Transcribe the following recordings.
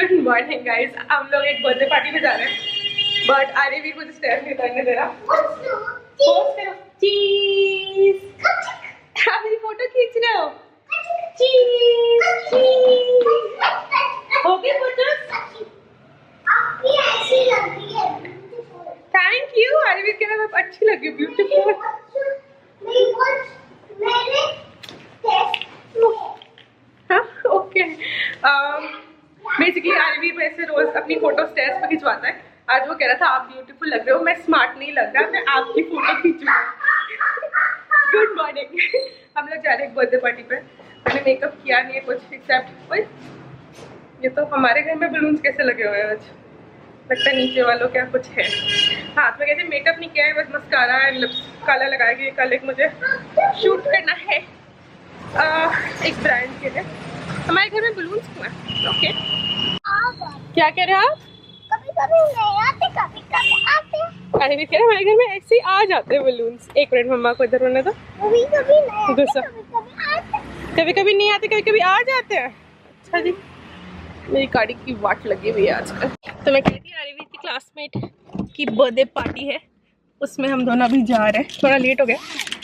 Good morning guys, हम लोग एक बर्थडे पार्टी में जा रहे हैं बट आर्य भी मुझे स्टेप नहीं करने दे रहा। चीज अभी फोटो खींच रहे हो? चीज हो गई फोटो? Thank you. आर्य भी कह रहा है अच्छी लगी, ब्यूटीफुल। ओके बेसिकली आर्यवीर वैसे रोज अपनी फोटो स्टेयर्स पे खिंचवाता है। आज वो कह रहा था आप ब्यूटीफुल लग रहे हो, मैं स्मार्ट नहीं लग रहा, मैं आपकी फोटो खींचूंगा। Good morning. हम लोग जा रहे हैं बर्थडे पार्टी पे। मैंने मेकअप किया नहीं है कुछ एक्सेप्ट ये तो हमारे घर में बलून्स कैसे लगे हुए हैं आज, लगता है नीचे वालों क्या कुछ है। हाथ में कहते मेकअप नहीं किया है, बस मस्कारा एंड लिप्स काला लगाया कि कल एक मुझे शूट करना है एक ब्रांड के लिए। हमारे घर में बलून्स क्यों हैं? ओके क्या कह रहे हैं आप? कभी कभी नहीं आते, कभी कभी आते। अरे भी कह रहे हमारे घर में ऐसे ही आ जाते हैं बलून्स। एक मिनट मम्मा को इधर होने दो। कभी कभी नहीं आते, गुस्सा। कभी कभी आते। कभी कभी नहीं आते, कभी कभी आ जाते हैं। अच्छा जी, मेरी गाड़ी की वाट लगी हुई है आजकल। तो मैं कहती हूँ आर्यवीर की क्लासमेट की बर्थडे पार्टी है, उसमें हम दोनों अभी जा रहे हैं। थोड़ा लेट हो गया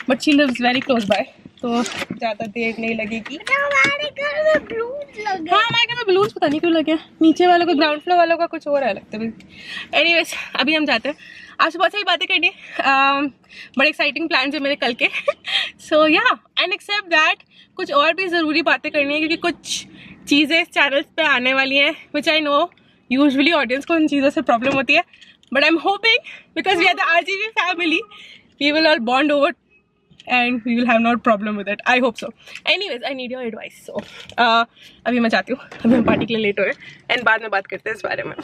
but she lives very close by, तो ज़्यादा देर नहीं लगेगी। हमारे घर में बलून्स लगे। हाँ हमारे घर में बलून्स पता नहीं क्यों लगे, नीचे वालों का ग्राउंड फ्लोर वालों का कुछ और है लगता है। एनीवेज अभी हम जाते हैं। आज बहुत सारी बातें करनी है, बड़े एक्साइटिंग प्लान्स है मेरे कल के। सो या एंड एक्सेप्ट दैट कुछ और भी ज़रूरी बातें करनी है क्योंकि कुछ चीज़ें चैनल्स पे आने वाली हैं which I know usually audience को उन चीज़ों से प्रॉब्लम होती है, but I am hoping because we are the RGV family we will all bond over and we will have no problem with it. I hope so. Anyways, I need your advice. So, अभी मैं जाती हूँ, अभी हम party के लिए late हो रहे हैं एंड बाद में बात करते हैं इस बारे में।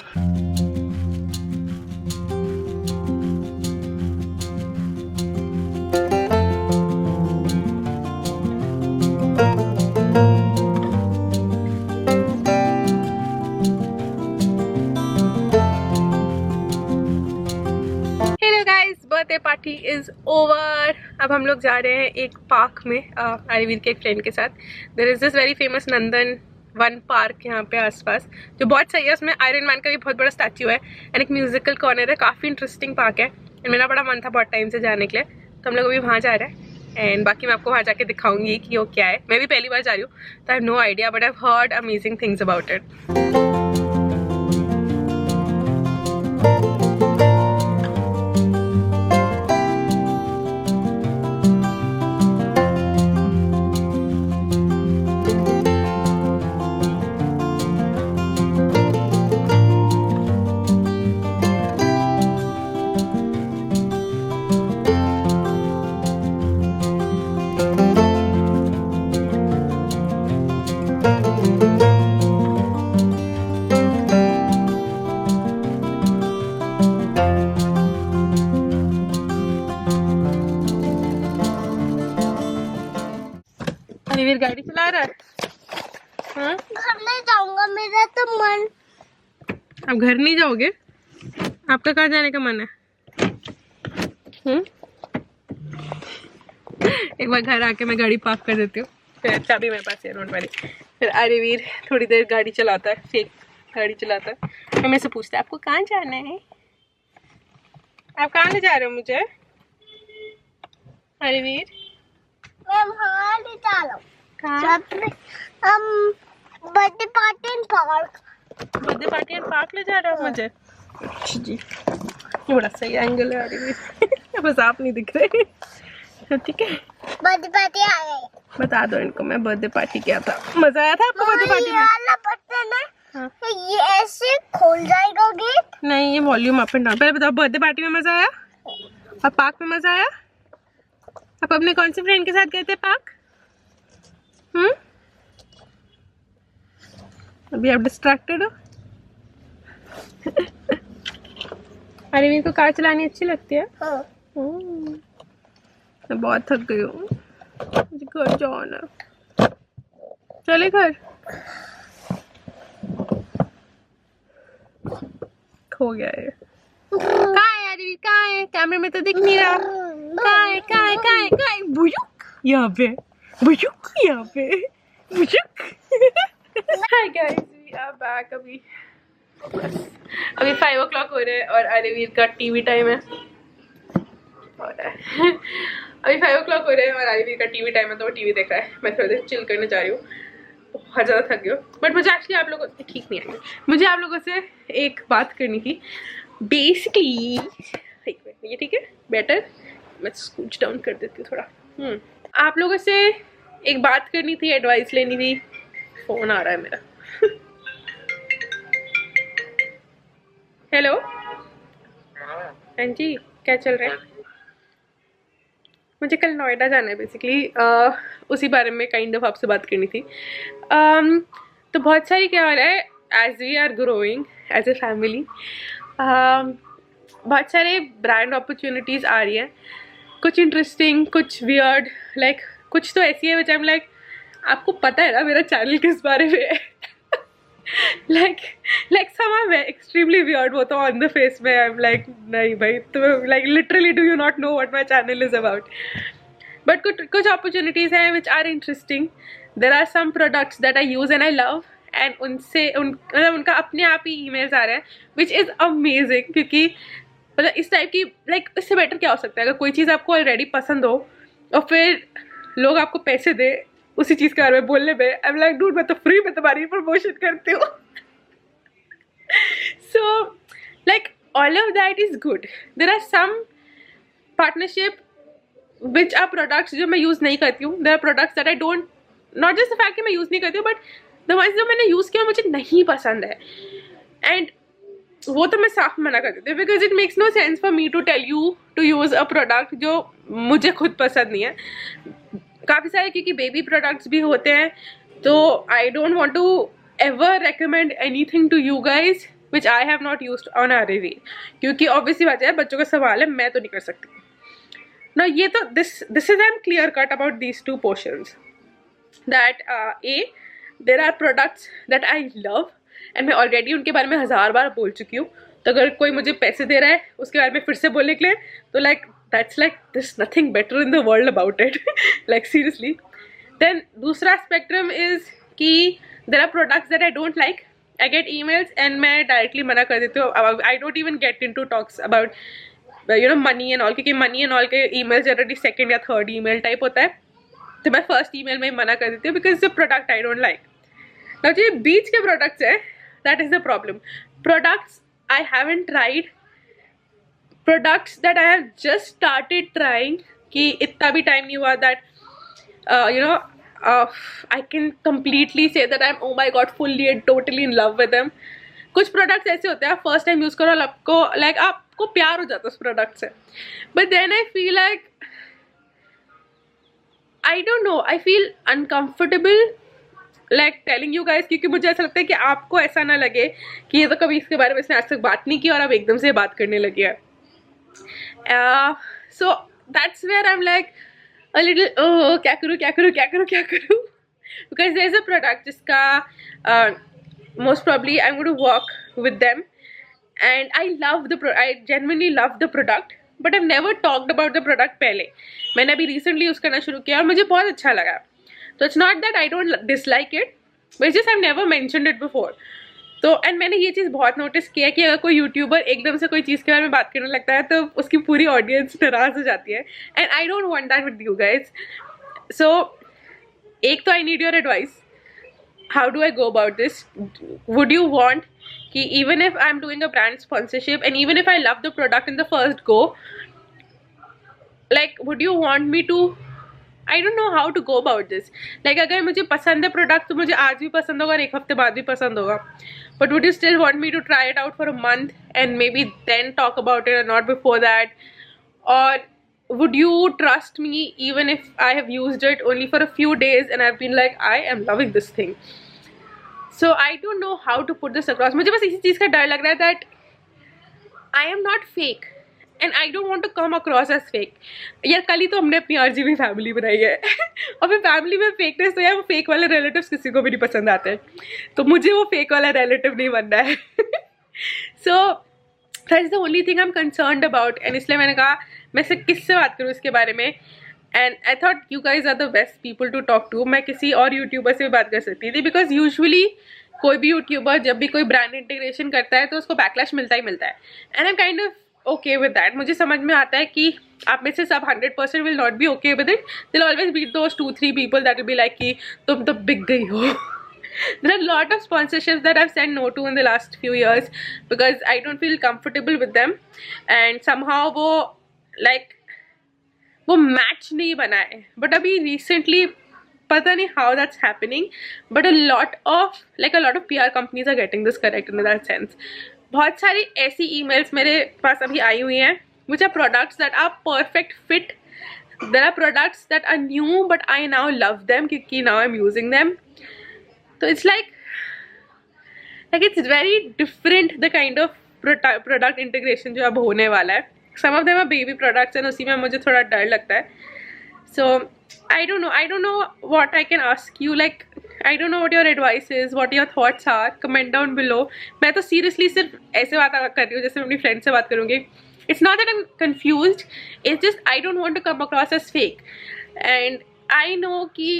Birthday party is over. अब हम लोग जा रहे हैं एक पार्क में आर्यवीर के एक फ्रेंड के साथ। There is this very famous Nandan Van park यहाँ पे आसपास जो बहुत सही है। उसमें आयरन मैन का भी बहुत बड़ा स्टैचू है एंड एक म्यूजिकल कॉर्नर है। काफ़ी इंटरेस्टिंग पार्क है एंड मेरा बड़ा मन था बहुत टाइम से जाने के लिए, तो हम लोग अभी वहाँ जा रहे हैं एंड बाकी मैं आपको वहाँ जाके दिखाऊंगी कि वो क्या है। मैं भी पहली बार जा रही हूँ तो I have no idea but I have heard amazing things about it. Aryavir गाड़ी चला रहा है। हाँ घर नहीं जाऊंगा, मेरा तो मन। अब घर नहीं जाओगे? आपका कहाँ जाने का मन है? एक बार घर आके मैं गाड़ी पार्क कर देती हूँ, फिर चाबी मेरे पास है, डोंट वरी। फिर आर्यवीर थोड़ी देर गाड़ी चलाता है, फेक गाड़ी चलाता है, फिर मेरे से पूछता है आपको कहाँ जाना है, आप कहाँ ले जा रहे हो मुझे? आर्यवीर मैं वहाँ ले जा रहा हूँ। कहाँ? Birthday party and park. Birthday party and park ले जा रहे हो मुझे? अच्छा जी, ये बड़ा सही एंगल है आर्यवीर। बस आप नहीं दिख रहे। ठीक है बर्थडे पार्टी आ गई। बता दो इनको मैं बर्थडे पार्टी किया था। मजा आया था आपको बर्थडे पार्टी में? हाँ। ये ऐसे खोल जाएगा गेट? नहीं, ये वॉल्यूम अप एंड डाउन। पहले बताओ बर्थडे पार्टी में मजा आया और पार्क में मजा आया? आप अपने कौन से फ्रेंड के साथ गए थे पार्क? अभी आप डिस्ट्रैक्टेड हो। आर्यवीर को कार चलानी अच्छी लगती है। हाँ। मैं बहुत थक गई हूँ, मुझे घर जाना। चले घर। खो गया है। कहाँ है आर्यवीर? कहाँ है? कैमरे में तो दिख नहीं रहा। कहाँ है? कहाँ है? कहाँ है? कहाँ है? बुजुक यहाँ पे, बुजुक यहाँ पे, बुजुक। Hi guys, we बैक अभी 5 o'clock हो रहे हैं और आर्यवीर का टीवी टाइम है। अभी 5 o'clock हो रहे हैं और आर्यवीर का टीवी टाइम है, तो वो टीवी देख रहा है। मैं थोड़ी देर चिल करने जा रही हूँ, बहुत ज़्यादा थक गई हूँ। बट मुझे एक्चुअली आप लोगों से ठीक नहीं आई, मुझे आप लोगों से एक बात करनी थी बेसिकली। ये ठीक है बेटर, मैं स्कूच डाउन कर देती हूँ थोड़ा। आप लोगों से एक बात करनी थी, एडवाइस लेनी थी। फोन आ रहा है मेरा। हेलो, हाँ जी, क्या चल रहा है? मुझे कल नोएडा जाना है बेसिकली, उसी बारे में काइंड ऑफ आपसे बात करनी थी। तो बहुत सारी क्या हो रहा है, as we are growing as a family, बहुत सारे ब्रांड अपॉर्चुनिटीज़ आ रही हैं, कुछ इंटरेस्टिंग, कुछ वियर्ड, लाइक कुछ तो ऐसी है विच आई एम लाइक, आपको पता है ना मेरा चैनल किस बारे में है। like some are extremely weird, वो तो on the face में I'm like नहीं भाई, तो like literally do you not know what my channel is about? But कुछ opportunities हैं which are interesting. There are some products that I use and I love, and मतलब उनका अपने आप ही emails आ रहे हैं which is amazing, क्योंकि मतलब इस टाइप की like इससे बेटर क्या हो सकता है? अगर कोई चीज़ आपको ऑलरेडी पसंद हो और फिर लोग आपको पैसे दे उसी चीज़ के बारे में बोलने में, आई एम लाइक डूड मैं तो फ्री में तुम्हारी प्रमोशन करती हूँ। So like all of that is good. There are some partnership which are products जो मैं यूज़ नहीं करती हूँ। There are products that I don't, not just the fact कि मैं यूज़ नहीं करती हूँ, बट द वंस जो मैंने यूज़ किया मुझे नहीं पसंद है, एंड वो तो मैं साफ मना कर देती हूँ, because it makes no sense for me to tell you to use a product जो मुझे खुद पसंद नहीं है। काफ़ी सारे क्योंकि बेबी प्रोडक्ट्स भी होते हैं, तो I don't want to ever recommend anything to you guys which I have not used on Aryavir, क्योंकि ऑब्वियसली बात है बच्चों का सवाल है, मैं तो नहीं कर सकती ना। ये तो this is I am clear cut about these two portions that there are products that I love and मैं ऑलरेडी उनके बारे में 1000 बार बोल चुकी हूँ, तो अगर कोई मुझे पैसे दे रहा है उसके बारे में फिर से बोलने के लिए, तो like that's like there's nothing better in the world about it. Like seriously. Then दूसरा spectrum is कि there are products that I don't like. I get emails and मैं directly मना कर देती हूँ. I don't even get into talks about money and all, क्योंकि money and all के emails generally second या third email type होता है, तो मैं first email में मना कर देती हूँ because it's a product I don't like. Now जो बीच के products हैं, that is the problem. Products I haven't tried, products that I have just started trying, कि इतना भी टाइम नहीं हुआ that I can completely say that I'm oh my god fully and totally in love with them. कुछ products ऐसे होते हैं आप फर्स्ट टाइम यूज़ करो और आपको like आपको प्यार हो जाता है उस प्रोडक्ट से, but then I feel like I don't know, I feel uncomfortable like telling you guys, क्योंकि मुझे ऐसा लगता है कि आपको ऐसा ना लगे कि ये तो कभी इसके बारे में इसने आज तक बात नहीं की और आप एकदम से बात करने लगे हैं। So that's where I'm like a little क्या करूँ because there's a product जिसका most probably I'm going to work with them and I genuinely love the product, but I've never talked about the product पहले। मैंने अभी recently use करना शुरू किया और मुझे बहुत अच्छा लगा, तो it's not that I don't dislike it, but it's just I've never mentioned it before। तो एंड मैंने ये चीज़ बहुत नोटिस किया कि अगर कोई यूट्यूबर एकदम से कोई चीज़ के बारे में बात करने लगता है तो उसकी पूरी ऑडियंस नाराज़ हो जाती है, and I don't want that with you guys. So एक तो I need your advice, how do I go about this? Would you want कि even if I am doing a brand sponsorship and even if I love the product in the first go, like would you want me to, I don't know how to go about this. Like अगर मुझे पसंद है product तो मुझे आज भी पसंद होगा और एक हफ्ते बाद भी पसंद होगा, but would you still want me to try it out for a month and maybe then talk about it and not before that? Or would you trust me even if I have used it only for a few days and I've been like I am loving this thing? So I don't know how to put this across. मुझे बस इसी चीज़ का डर लग रहा है that I am not fake and I don't want to come across as fake. यार कल ही तो हमने अपनी RGB फैमिली बनाई है और फिर फैमिली में फेकनेस तो यार वो फेक वाले रिलेटिव्स किसी को भी नहीं पसंद आते हैं, तो मुझे वो फेक वाला रिलेटिव नहीं बनना है। So that is the only thing I am concerned about, and इसलिए मैंने कहा मैं से किससे बात करूँ इसके बारे में, and I thought you guys are the best people to talk to. मैं किसी और यूट्यूबर से भी बात कर सकती थी बिकॉज यूजुअली कोई भी यूट्यूबर जब भी कोई ब्रांड इंटीग्रेशन करता है तो उसको बैकलैश मिलता ही मिलता है, and I am kind of okay with that. मुझे समझ में आता है कि आप में से सब 100% will not be okay with it. There'll always be those 2-3 people that will be like कि तुम तो बिक गई हो. There are a lot of sponsorships that I've said no to in the last few years because I don't feel comfortable with them, and somehow वो match नहीं बना है. बट अभी रिसेंटली पता नहीं how that's happening, but a lot of PR companies are getting this correct in that sense. बहुत सारी ऐसी emails मेरे पास अभी आई हुई हैं which are products that are perfect fit. There are products that are new but I now love them क्योंकि now I'm using them. So it's like it's very different the kind of product integration जो अब होने वाला है. Some of them are baby products and उसी में मुझे थोड़ा डर लगता है. So I don't know what I can ask you. Like I don't know what your advice is, what your thoughts are. Comment down below. मैं तो seriously सिर्फ ऐसे बात कर रही हूँ जैसे मैं अपनी friend से बात करूँगी. It's not that I'm confused. It's just I don't want to come across as fake. And I know कि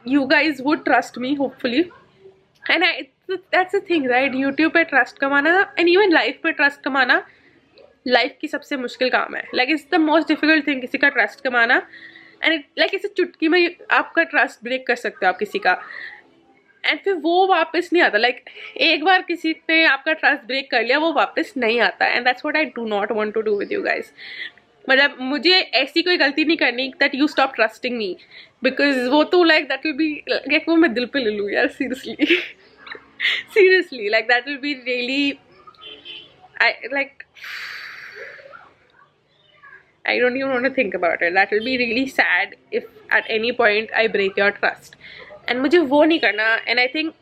you guys would trust me hopefully. And that's the thing, right? YouTube पे trust कमाना and even life पे trust कमाना life की सबसे मुश्किल काम है. Like it's the most difficult thing किसी का ट्रस्ट कमाना. And like इसे चुटकी में आपका ट्रस्ट ब्रेक कर सकते हो आप किसी का, एंड फिर वो वापस नहीं आता. Like एक बार किसी ने आपका ट्रस्ट ब्रेक कर लिया वो वापस नहीं आता. And that's what I do not want to do with you guys. मतलब मुझे ऐसी कोई गलती नहीं करनी that you stop trusting me, because वो तो दैट विल बी वो मैं दिल पे ले लूँ यार. seriously like that will be really I don't even want to think about it. That will be really sad if at any point I break your trust, and मुझे वो नहीं करना. And I think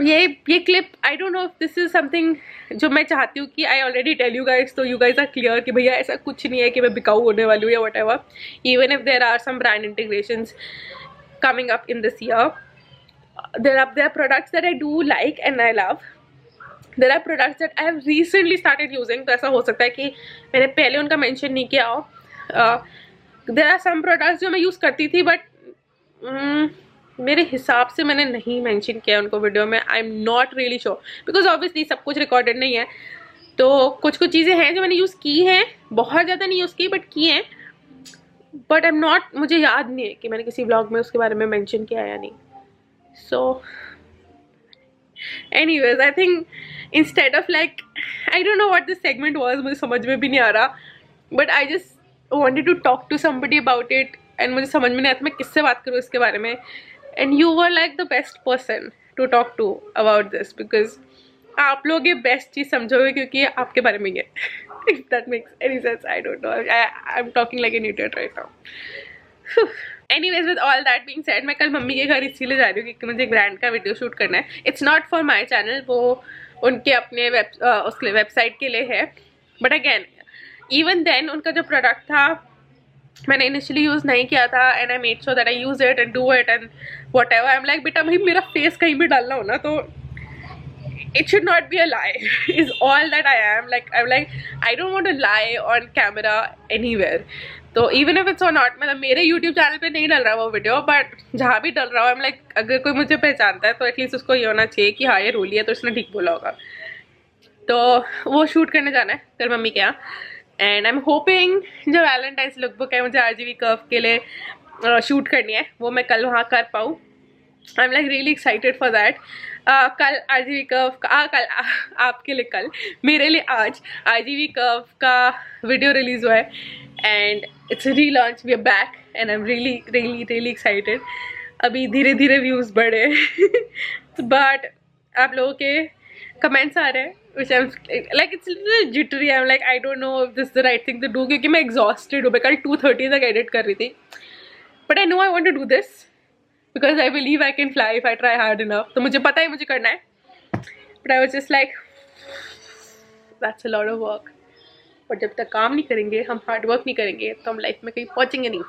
ये clip, I don't know if this is something जो मैं चाहती हूँ कि I already tell you guys, तो you guys are clear कि भैया ऐसा कुछ नहीं है कि मैं बिकाऊ होने वाली हूँ या whatever. Even if there are some brand integrations coming up in this year, there are products that I do like and I love. There are products that I have recently started using. तो ऐसा हो सकता है कि मैंने पहले उनका mention नहीं किया हो. There are some products जो मैं यूज़ करती थी but मेरे हिसाब से मैंने नहीं mention किया उनको वीडियो में. I'm not really sure because obviously सब कुछ recorded नहीं है. तो कुछ चीज़ें हैं जो मैंने यूज़ की हैं, बहुत ज़्यादा नहीं यूज़ की बट की हैं. बट I'm not, मुझे याद नहीं है कि मैंने किसी vlog में उसके बारे में mention किया या नहीं. So anyways, I think instead of I don't know what this segment was, मुझे समझ में भी नहीं आ रहा, but I just wanted to talk to somebody about it, and मुझे समझ में नहीं आता मैं किससे बात करूँ इसके बारे में. And you were like the best person to talk to about this because आप लोग ये बेस्ट चीज़ समझोगे क्योंकि ये आपके बारे में ही है. If that makes any sense, I don't know. I'm talking like an idiot right now. Anyways, with all that being said, मैं कल मम्मी के घर इसीलिए जा रही हूँ क्योंकि मुझे एक ब्रांड का वीडियो शूट करना है. It's not for my channel, वो उनके अपने उसके वेबसाइट के लिए है. बट अगेन इवन देन उनका जो प्रोडक्ट था मैंने इनिशियली यूज़ नहीं किया था, and I made sure that I use it and do it and what ever. I am like बेटा भाई मेरा फेस कहीं भी डालना हो ना तो it should not be a lie is all that I am. I'm like I don't want to lie on camera anywhere. तो even if it's or not, मतलब मेरे YouTube चैनल पे नहीं डल रहा वो वीडियो, बट जहाँ भी डल रहा है I'm like अगर कोई मुझे पहचानता है तो एटलीस्ट उसको ये होना चाहिए कि हाँ ये रोली है तो उसने ठीक बोला होगा. तो वो शूट करने जाना है कल मम्मी के यहाँ, एंड आई एम होपिंग जो वैलेंटाइंस लुकबुक है मुझे RGV कर्व के लिए शूट करनी है वो मैं कल वहाँ कर पाऊँ. I am like really excited for that. कल RGV कर्व का कल आपके लिए कल, मेरे लिए आज RGV कर्व का वीडियो रिलीज हुआ है and it's relaunch. We are back and I am really excited. अभी धीरे धीरे व्यूज़ बढ़े बट आप लोगों के कमेंट्स आ रहे हैं which I'm like it's a little jittery. I'm like I don't know if this is the right thing to do क्योंकि मैं exhausted हूँ. मैं कल 2:30 तक edit कर रही थी, but I know I want to do this because I believe I can fly if I try hard enough. तो मुझे पता है मुझे करना है, but I was just like that's a lot of work. और जब तक काम नहीं करेंगे, हम हार्ड वर्क नहीं करेंगे तो हम लाइफ में कहीं पहुँचेंगे नहीं.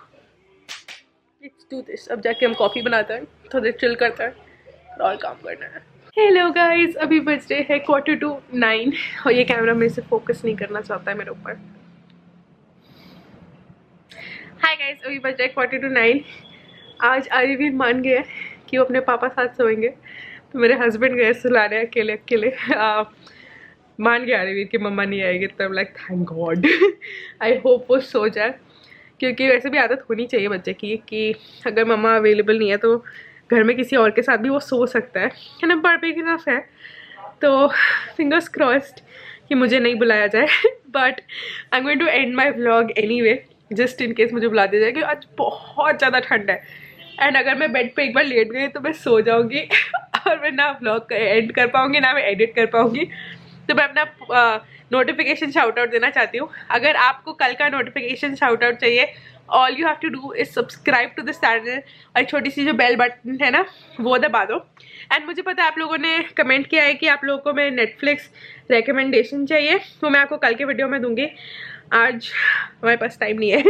Let's do this. अब जाके हम कॉफ़ी बनाते हैं, थोड़ा चिल करते हैं और काम करना है. हेलो गाइज, अभी बज रहे हैं 8:45 और ये कैमरा मेरे से फोकस नहीं करना चाहता है मेरे ऊपर. हाय गाइज, अभी बज रहे हैं 8:45. आज आर्यवीर मान गया कि वो अपने पापा साथ सोएंगे, तो मेरे हस्बैंड गए सुलाने अकेले अकेले। मान गया रणवीर कि मम्मा नहीं आएगी, तब like thank God. I hope वो सो जाए, क्योंकि वैसे भी आदत होनी चाहिए बच्चे की कि अगर मम्मा अवेलेबल नहीं है तो घर में किसी और के साथ भी वो सो सकता है ना, पर बिग इनफ है। तो फिंगर्स क्रॉस्ड कि मुझे नहीं बुलाया जाए, but I am going to end my vlog anyway, just in case मुझे बुला दिया जाए, क्योंकि आज बहुत ज़्यादा ठंड है। एंड अगर मैं बेड पे एक बार लेट गई तो मैं सो जाऊँगी और मैं ना व्लॉग एंड कर पाऊँगी ना मैं एडिट कर पाऊँगी। तो मैं अपना नोटिफिकेशन शाउट आउट देना चाहती हूँ। अगर आपको कल का नोटिफिकेशन शाउट आउट चाहिए, all you have to do is subscribe to this channel, और छोटी सी जो बेल बटन है ना वो दबा दो। एंड मुझे पता है आप लोगों ने कमेंट किया है कि आप लोगों को मेरे नेटफ्लिक्स रिकमेंडेशन चाहिए, वो मैं आपको कल के वीडियो में दूंगी। आज हमारे पास टाइम नहीं है,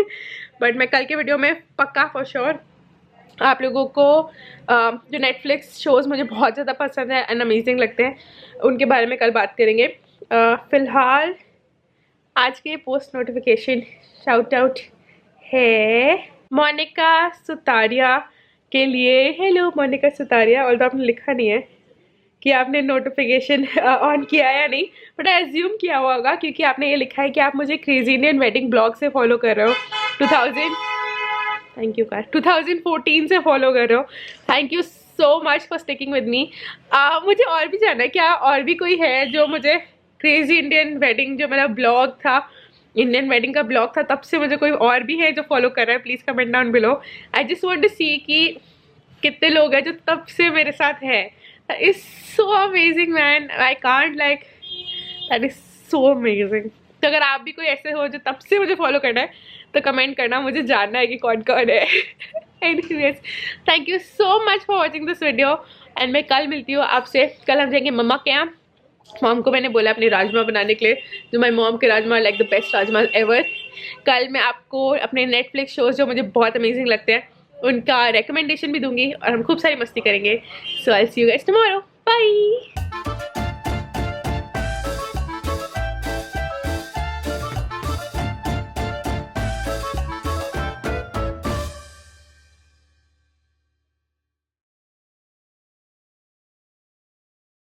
बट मैं कल के वीडियो में पक्का फॉर श्योर आप लोगों को जो नेटफ्लिक्स शोज़ मुझे बहुत ज़्यादा पसंद है एंड अमेजिंग लगते हैं, उनके बारे में कल बात करेंगे। फ़िलहाल आज के पोस्ट नोटिफिकेशन शाउट आउट है मोनिका सुतारिया के लिए। हेलो मोनिका सुतारिया, और तो आपने लिखा नहीं है कि आपने नोटिफिकेशन ऑन किया या नहीं, बट एज्यूम किया हुआ होगा क्योंकि आपने ये लिखा है कि आप मुझे क्रेजी इंडियन वेडिंग ब्लॉग से फॉलो कर रहे हो। थैंक यू कार 2014 से फॉलो कर रहे हो। Thank you so much for sticking with me. मुझे और भी जानना है, क्या और भी कोई है जो मुझे क्रेजी इंडियन वेडिंग जो मेरा ब्लॉग था, इंडियन वेडिंग का ब्लॉग था, तब से मुझे कोई और भी है जो फॉलो कर रहा है? Please comment down below. I just want to see कि कितने लोग हैं जो तब से मेरे साथ है। That is so amazing man, I can't like, that is so amazing. तो अगर आप भी कोई ऐसे हो जो तब से मुझे फॉलो करना है तो कमेंट करना, मुझे जानना है कि कौन कौन है। Anyways, thank you so much for watching this video, and मैं कल मिलती हूँ आपसे। कल हम जाएंगे मम्मा के यहाँ। मॉम को मैंने बोला अपने राजमा बनाने के लिए, जो माई मॉम के rajma like the best rajma ever. कल मैं आपको अपने नेटफ्लिक्स शोज़ जो मुझे बहुत अमेजिंग लगते हैं उनका रिकमेंडेशन भी दूंगी, और हम खूब सारी मस्ती करेंगे। सो आई सी यू गाइस टुमारो, बाय।